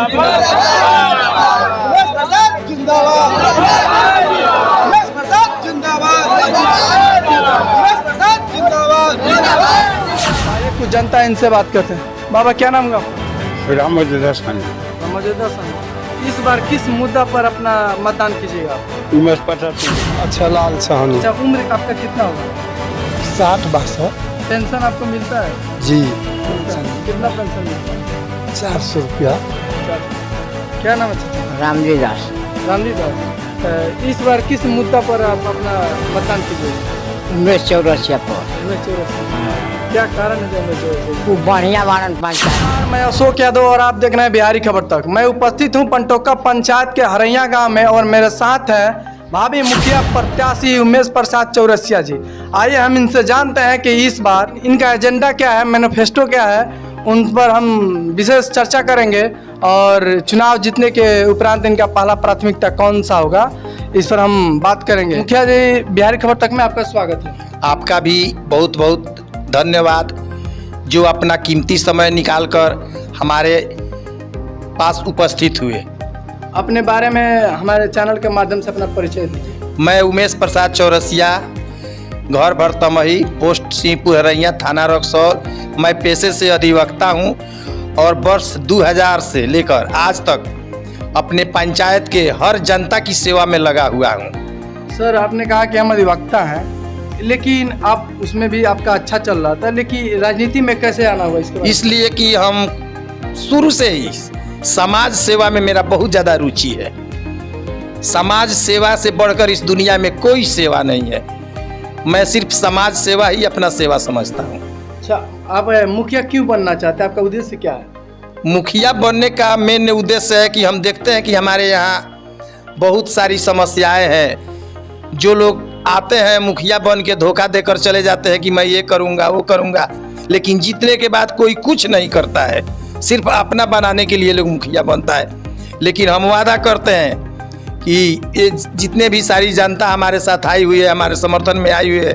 कुछ जनता इनसे बात करते हैं। बाबा क्या नाम है? रामोजदास खान। रामोजदास खान। इस बार किस मुद्दा पर अपना मतदान कीजिएगा? उमेश पटेल। अच्छा लाल साहनी। अच्छा, उम्र आपका कितना होगा? 60-62। पेंशन आपको मिलता है? जी। कितना पेंशन मिलता है? 400 रुपया। क्या नाम है? रामजी दास। रामजी दास। इस बार किस मुद्दा पर आप अपना मतदान कीजिएगा? उमेश चौरसिया पर। उमेश चौरसिया। क्या कारण है उमेश चौरसिया? खूब बढ़िया वारन पंचायत। मैं अशोक यादव और आप देख रहे हैं बिहारी खबर तक। मैं उपस्थित हूं पंटोका पंचायत के हरैया गांव में और मेरे साथ हैं भावी मुखिया प्रत्याशी उमेश प्रसाद चौरसिया जी। आइए हम इनसे जानते हैं कि इस बार इनका एजेंडा क्या है, मैनिफेस्टो क्या है, उन पर हम विशेष चर्चा करेंगे और चुनाव जीतने के उपरांत इनका पहला प्राथमिकता कौन सा होगा इस पर हम बात करेंगे। मुखिया जी, बिहारी खबर तक में आपका स्वागत है। आपका भी बहुत बहुत धन्यवाद जो अपना कीमती समय निकालकर हमारे पास उपस्थित हुए। अपने बारे में हमारे चैनल के माध्यम से अपना परिचय दीजिए। मैं उमेश प्रसाद चौरसिया, घर भरतमही, पोस्ट सिंहपुर हरैया, थाना रक्सौल। मैं पेशे से अधिवक्ता हूं और वर्ष 2000 से लेकर आज तक अपने पंचायत के हर जनता की सेवा में लगा हुआ हूं। सर, आपने कहा कि हम अधिवक्ता हैं, लेकिन आप उसमें भी आपका अच्छा चल रहा था, लेकिन राजनीति में कैसे आना हुआ इसके? इसलिए कि हम शुरू से ही समाज सेवा में मेरा बहुत ज़्यादा रुचि है। समाज सेवा से बढ़कर इस दुनिया में कोई सेवा नहीं है। मैं सिर्फ समाज सेवा ही अपना सेवा समझता हूँ। अच्छा, आप मुखिया क्यों बनना चाहते हैं? आपका उद्देश्य क्या है? मुखिया बनने का मेन उद्देश्य है कि हम देखते हैं कि हमारे यहाँ बहुत सारी समस्याएं हैं। जो लोग आते हैं मुखिया बन के धोखा देकर चले जाते हैं कि मैं ये करूँगा वो करूँगा, लेकिन जीतने के बाद कोई कुछ नहीं करता है। सिर्फ अपना बनाने के लिए लोग मुखिया बनता है। लेकिन हम वादा करते हैं कि ये जितने भी सारी जनता हमारे साथ आई हुई है, हमारे समर्थन में आई हुई है,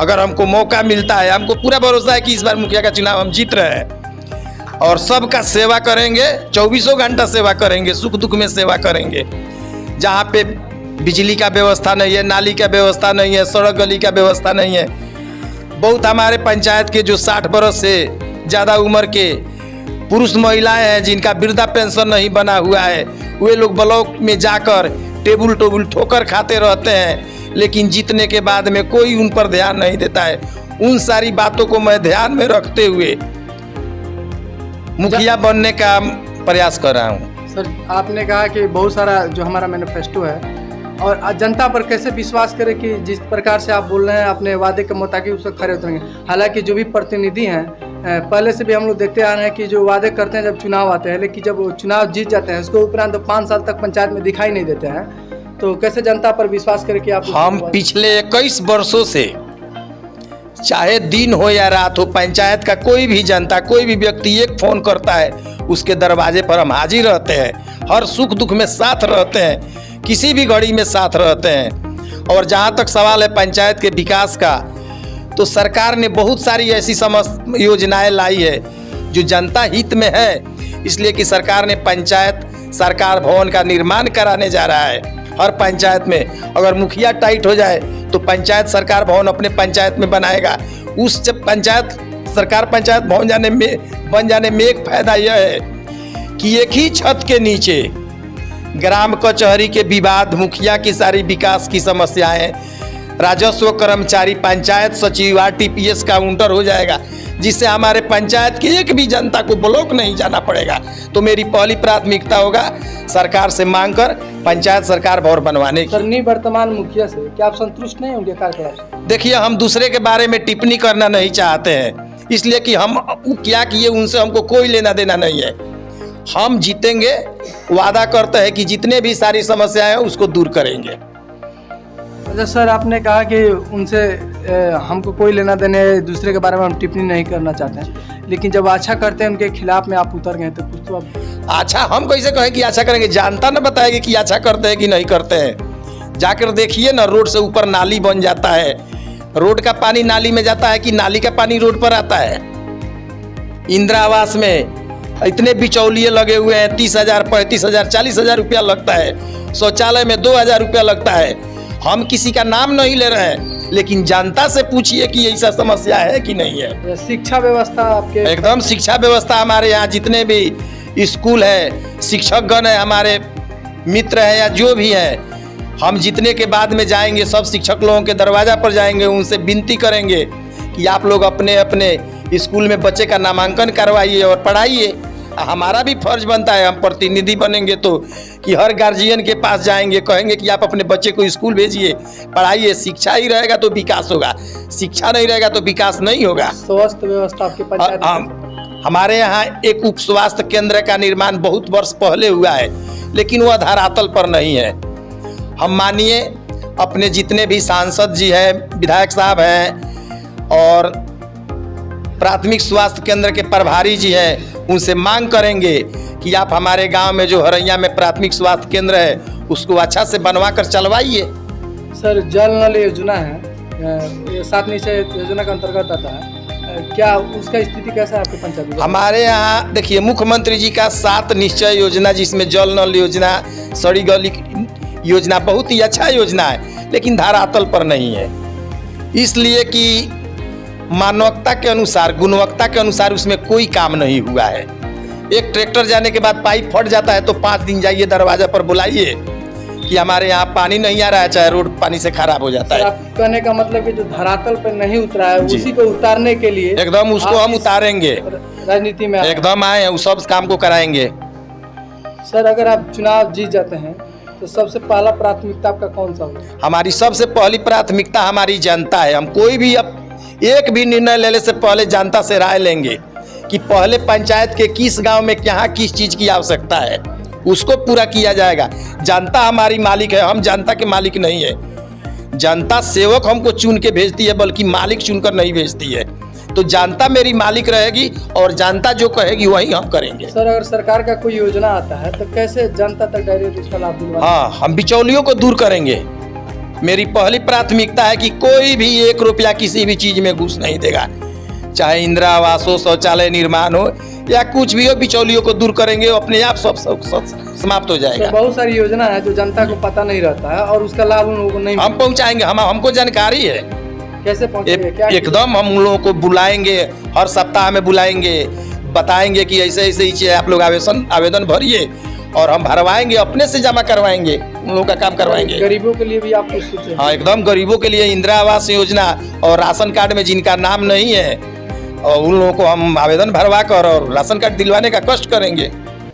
अगर हमको मौका मिलता है, हमको पूरा भरोसा है कि इस बार मुखिया का चुनाव हम जीत रहे हैं और सबका सेवा करेंगे, 24 घंटा सेवा करेंगे, सुख दुख में सेवा करेंगे। जहाँ पे बिजली का व्यवस्था नहीं है, नाली का व्यवस्था नहीं है, सड़क गली का व्यवस्था नहीं है, बहुत हमारे पंचायत के जो 60 बरस से ज़्यादा उम्र के पुरुष महिलाएं हैं जिनका वृद्धा पेंशन नहीं बना हुआ है, वे लोग ब्लॉक में जाकर टेबुल ठोकर खाते रहते हैं, लेकिन जीतने के बाद में कोई उन पर ध्यान नहीं देता है। उन सारी बातों को मैं ध्यान में रखते हुए मुखिया बनने का प्रयास कर रहा हूँ। सर, आपने कहा कि बहुत सारा जो हमारा मैनिफेस्टो है और जनता पर कैसे विश्वास करें कि जिस प्रकार से आप बोल रहे हैं अपने वादे के मुताबिक उसको खरे उतरेंगे। हालांकि जो भी प्रतिनिधि हैं, पहले से भी हम लोग देखते आ रहे हैं कि जो वादे करते हैं जब चुनाव आते हैं, लेकिन जब वो चुनाव जीत जाते हैं उसके उपरांत 5 साल तक पंचायत में दिखाई नहीं देते हैं। तो कैसे जनता पर विश्वास करें कि आप? हम पिछले 21 वर्षों से, चाहे दिन हो या रात हो, पंचायत का कोई भी जनता, कोई भी व्यक्ति एक फ़ोन करता है, उसके दरवाजे पर हम हाजिर रहते हैं, हर सुख दुख में साथ रहते हैं, किसी भी घड़ी में साथ रहते हैं। और जहाँ तक सवाल है पंचायत के विकास का, तो सरकार ने बहुत सारी ऐसी योजनाएं लाई है जो जनता हित में है। इसलिए कि सरकार ने पंचायत सरकार भवन का निर्माण कराने जा रहा है। हर पंचायत में अगर मुखिया टाइट हो जाए तो पंचायत सरकार भवन अपने पंचायत में बनाएगा। उस पंचायत सरकार पंचायत भवन बन जाने में एक फायदा यह है कि एक ही छत के नीचे ग्राम कचहरी के विवाद, मुखिया की सारी विकास की समस्याएं, राजस्व कर्मचारी, पंचायत सचिव, RTPS काउंटर हो जाएगा, जिससे हमारे पंचायत की एक भी जनता को ब्लॉक नहीं जाना पड़ेगा। तो मेरी पहली प्राथमिकता होगा सरकार से मांग कर पंचायत सरकार भवन बनवाने की। वर्तमान मुखिया से क्या आप संतुष्ट नहीं होंगे कार्यकलाप? देखिए, हम दूसरे के बारे में टिप्पणी करना नहीं चाहते हैं, इसलिए कि हम क्या किए उनसे हमको कोई लेना देना नहीं है। हम जीतेंगे, वादा करते हैं कि जितने भी सारी समस्याएं हैं उसको दूर करेंगे। अच्छा सर, आपने कहा कि उनसे हमको कोई लेना देने, दूसरे के बारे में हम टिप्पणी नहीं करना चाहते हैं, लेकिन जब अच्छा करते हैं उनके खिलाफ में आप उतर गए तो कुछ तो आप अच्छा हम कैसे कहें कि अच्छा करेंगे? जानता ना बताएगी कि अच्छा करते हैं कि नहीं करते हैं। जाकर देखिए ना, रोड से ऊपर नाली बन जाता है, रोड का पानी नाली में जाता है कि नाली का पानी रोड पर आता है। इंदिरा आवास में इतने बिचौलिए लगे हुए हैं, 30,000, 35,000, 40,000 रुपया लगता है, शौचालय में 2,000 रुपया लगता है। हम किसी का नाम नहीं ले रहे हैं, लेकिन जनता से पूछिए कि ऐसा समस्या है कि नहीं है। शिक्षा व्यवस्था आपके एकदम शिक्षा व्यवस्था हमारे यहाँ जितने भी स्कूल है, शिक्षकगण है, हमारे मित्र है या जो भी है, हम जितने के बाद में जाएंगे सब शिक्षक लोगों के दरवाजा पर जाएंगे, उनसे विनती करेंगे कि आप लोग अपने अपने स्कूल में बच्चे का नामांकन करवाइए और पढ़ाइए। हमारा भी फर्ज बनता है, हम प्रतिनिधि बनेंगे तो कि हर गार्जियन के पास जाएंगे, कहेंगे कि आप अपने बच्चे को स्कूल भेजिए, पढ़ाइए। शिक्षा ही रहेगा तो विकास होगा, शिक्षा नहीं रहेगा तो विकास नहीं होगा। स्वास्थ्य व्यवस्था आपके पंचायत में? हमारे यहाँ एक उप स्वास्थ्य केंद्र का निर्माण बहुत वर्ष पहले हुआ है, लेकिन वह धरातल पर नहीं है। हम मानिए अपने जितने भी सांसद जी हैं, विधायक साहब हैं और प्राथमिक स्वास्थ्य केंद्र के प्रभारी जी हैं, उनसे मांग करेंगे कि आप हमारे गांव में जो हरैया में प्राथमिक स्वास्थ्य केंद्र है उसको अच्छा से बनवा कर चलवाइए। सर, जल नल योजना है, ये 7 निश्चय योजना का अंतर्गत आता है, क्या उसका स्थिति कैसा है आपके पंचायत में? हमारे यहाँ देखिए मुख्यमंत्री जी का 7 निश्चय योजना, जिसमें जल नल योजना, सड़ी गली योजना बहुत ही अच्छा योजना है, लेकिन धरातल पर नहीं है। इसलिए कि मानवता के अनुसार, गुणवत्ता के अनुसार उसमें कोई काम नहीं हुआ है। एक ट्रैक्टर जाने के बाद पाइप फट जाता है तो 5 दिन जाइए दरवाजा पर बुलाइए कि हमारे यहाँ पानी नहीं आ रहा है, चाहे रोड पानी से खराब हो जाता है। आप कहने का मतलब कि जो धरातल पर नहीं उतरा है उसी को उतारने के लिए एकदम उसको हम उतारेंगे, राजनीति में एकदम आए हैं, उस सब काम को कराएंगे। सर, अगर आप चुनाव जीत जाते हैं तो सबसे पहला प्राथमिकता आपका कौन सा होगा? हमारी सबसे पहली प्राथमिकता हमारी जनता है। हम कोई भी अब एक भी निर्णय लेने से पहले जनता से राय लेंगे कि पहले पंचायत के किस गांव में क्या किस चीज़ की आवश्यकता है, उसको पूरा किया जाएगा। जनता हमारी मालिक है, हम जनता के मालिक नहीं है। जनता सेवक हमको चुन के भेजती है, बल्कि मालिक चुनकर नहीं भेजती है। तो जनता मेरी मालिक रहेगी और जनता जो कहेगी वही हम करेंगे। सर, अगर सरकार का कोई योजना आता है तो कैसे जनता तक डायरेक्ट उसका लाभ दिलवाएंगे? हाँ, हम बिचौलियों को दूर करेंगे। मेरी पहली प्राथमिकता है कि कोई भी 1 रुपया किसी भी चीज में घुस नहीं देगा, चाहे इंदिरा आवास हो, शौचालय निर्माण हो या कुछ भी हो, बिचौलियों को दूर करेंगे, अपने आप सब समाप्त हो जाएगा। तो बहुत सारी योजना है जो जनता को पता नहीं रहता है और उसका लाभ उन लोगों को नहीं हम पहुंचाएंगे, हमको जानकारी है। कैसे पहुंचेंगे? क्या एकदम हम उन लोगों को बुलाएंगे, हर सप्ताह में बुलाएंगे, बताएंगे कि ऐसे ऐसे ही चीज़ आप लोग आवेदन भरिए और हम भरवाएंगे, अपने से जमा करवाएंगे, उन लोगों का काम करवाएंगे। गरीबों के लिए भी आप कुछ सोचें? हाँ, एकदम गरीबों के लिए इंदिरा आवास योजना और राशन कार्ड में जिनका नाम नहीं है और उन लोगों को हम आवेदन भरवा कर और राशन कार्ड दिलवाने का कष्ट करेंगे,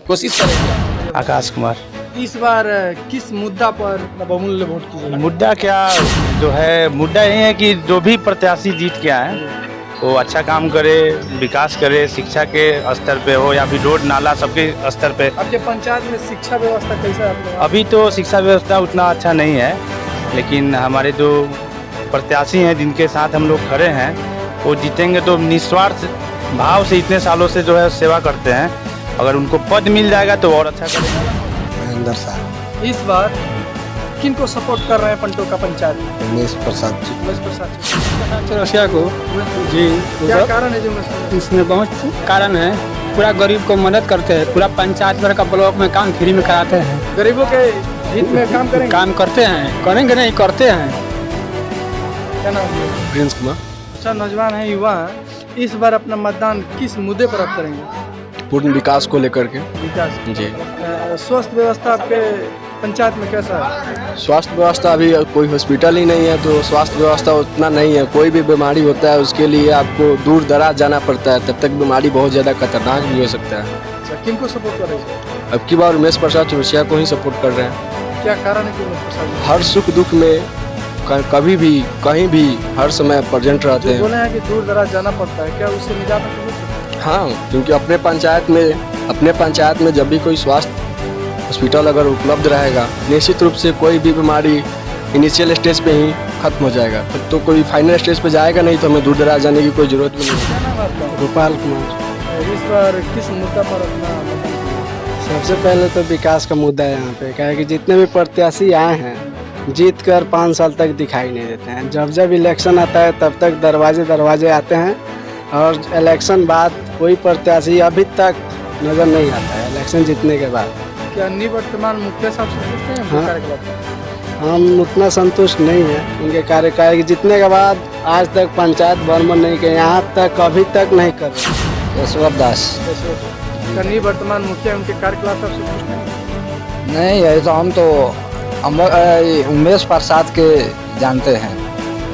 कोशिश करेंगे। आकाश कुमार। इस बार किस मुद्दा पर बहुमूल्य वोट कीजिएगा? मुद्दा क्या जो है, मुद्दा यही है कि जो भी प्रत्याशी जीत के आए वो अच्छा काम करे, विकास करे, शिक्षा के स्तर पे हो या फिर रोड नाला सबके स्तर पे। आपके पंचायत में शिक्षा व्यवस्था कैसा है आपके? अभी तो शिक्षा व्यवस्था उतना अच्छा नहीं है, लेकिन हमारे जो प्रत्याशी हैं जिनके साथ हम लोग खड़े हैं वो जीतेंगे तो निस्वार्थ भाव से इतने सालों से जो है सेवा करते हैं। अगर उनको पद मिल जाएगा तो और अच्छा करेगा। महेंद्र साहब। इस बार किनको सपोर्ट कर रहे हैं पंटोका पंचायत में? उमेश प्रसाद जी। उमेश प्रसाद चौरसिया को जी। क्या कारण है जो उमेश प्रसाद? इसमें बहुत कारण है, पूरा गरीब को मदद करते हैं, पूरा पंचायत भर का ब्लॉक में काम फ्री में कराते हैं। गरीबों के हित में काम करेंगे? काम करते हैं, करेंगे नहीं करते हैं। क्या नाम है? प्रिंस कुमार। अच्छा, नौजवान है, युवा है, इस बार अपना मतदान किस मुद्दे पर आप करेंगे? पूर्ण विकास को लेकर के। विकास जी। स्वास्थ्य व्यवस्था आपके पंचायत में कैसा है? स्वास्थ्य व्यवस्था अभी कोई हॉस्पिटल ही नहीं है तो स्वास्थ्य व्यवस्था उतना नहीं है। कोई भी बीमारी होता है उसके लिए आपको दूर दराज जाना पड़ता है, तब तक बीमारी बहुत ज़्यादा खतरनाक भी हो सकता है। अच्छा, किनको सपोर्ट कर रहे हैं? अब की बार उमेश प्रसाद चौरसिया को ही सपोर्ट कर रहे हैं। क्या कारण है कि उमेश प्रसाद? हर सुख दुख में कभी भी कहीं भी हर समय प्रेजेंट रहते हैं। बोले हैं कि दूर दराज जाना पड़ता है, क्या उससे निजात मिल सकती है? हाँ, क्योंकि अपने पंचायत में जब भी कोई स्वास्थ्य हॉस्पिटल अगर उपलब्ध रहेगा, निश्चित रूप से कोई भी बीमारी इनिशियल स्टेज पे ही खत्म हो जाएगा। तब तो कोई फाइनल स्टेज पे जाएगा नहीं तो हमें दूर दराज जाने की कोई जरूरत भी नहीं। क्या नाम है आपका? गोपाल कुमार। इस बार किस मुद्दा पर अपना मतदान? सबसे पहले तो विकास का मुद्दा है यहाँ पे। क्या है कि जितने भी प्रत्याशी आए हैं जीत कर 5 साल तक दिखाई नहीं देते हैं। जब इलेक्शन आता है तब तक दरवाजे आते हैं और इलेक्शन बाद कोई प्रत्याशी अभी तक नज़र नहीं आता है इलेक्शन जीतने के बाद। क्या निवर्तमान मुखिया साहब से पूछते हैं हाँ। कार्यकलाप? हम उतना संतुष्ट नहीं हैं उनके कार्यकाल जीतने के बाद। आज तक पंचायत बर्मन नहीं किए, यहाँ तक अभी तक नहीं कर रहे। ईश्वर दास। क्या निवर्तमान मुखिया उनके कार्यकलाप साहब से पूछते हैं? नहीं, ये तो हम तो उमेश प्रसाद के जानते हैं।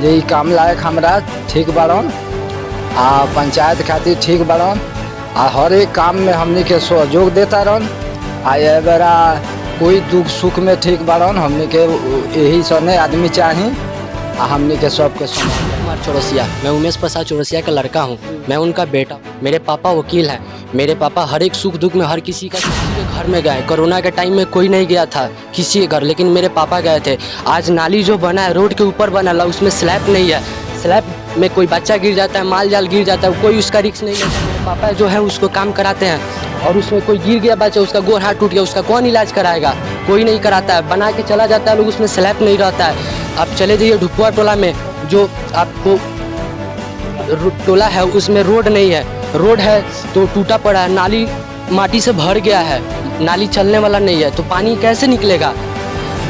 यही काम लायक हमरा ठीक बाड़न आ पंचायत खातिर ठीक बाड़न आ हर एक काम में हमनी के सहयोग देता रहन आ ये बेरा कोई दुख सुख में ठीक बाड़न। हमनी के यही सने आदमी चाही आ हमनी के सबके कुमार चौरसिया। मैं उमेश प्रसाद चौरसिया का लड़का हूँ। मैं उनका बेटा। मेरे पापा वकील हैं। मेरे पापा हर एक सुख दुख में हर किसी के घर में गए। कोरोना के टाइम में कोई नहीं गया था किसी के घर, लेकिन मेरे पापा गए थे। आज नाली जो बना है रोड के ऊपर बना ला, उसमें स्लैब नहीं है। स्लैब में कोई बच्चा गिर जाता है, माल जाल गिर जाता है, कोई उसका रिस्क नहीं लेता। मेरे पापा जो है उसको काम कराते हैं और उसमें कोई गिर गया बच्चा, उसका गोड़ हाथ टूट गया, उसका कौन इलाज कराएगा? कोई नहीं कराता है। बना के चला जाता है लोग, उसमें स्लैब नहीं रहता है। आप चले जाइए ढुपुआ टोला में, जो आपको टोला है उसमें रोड नहीं है। रोड है तो टूटा पड़ा है, नाली माटी से भर गया है, नाली चलने वाला नहीं है, तो पानी कैसे निकलेगा?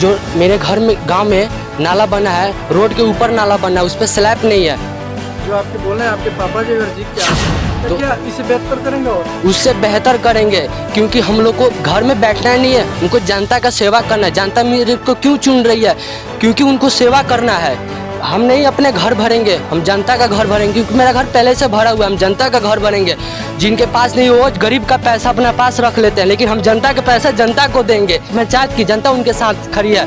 जो मेरे घर में गांव में नाला बना है, रोड के ऊपर नाला बना है, उस पर स्लैब नहीं है। जो आपके बोल रहे हैं आपके पापा जी अगर जीत के आते हैं तो क्या इसे बेहतर करेंगे? और उससे बेहतर करेंगे, क्योंकि हम लोग को घर में बैठना नहीं है, उनको जनता का सेवा करना है। जनता मेरे को क्यों चुन रही है? क्योंकि उनको सेवा करना है। हम नहीं अपने घर भरेंगे, हम जनता का घर भरेंगे, क्योंकि मेरा घर पहले से भरा हुआ है। हम जनता का घर भरेंगे। जिनके पास नहीं, वो गरीब का पैसा अपने पास रख लेते हैं, लेकिन हम जनता का पैसा जनता को देंगे। मैं चाहती कि जनता उनके साथ खड़ी है।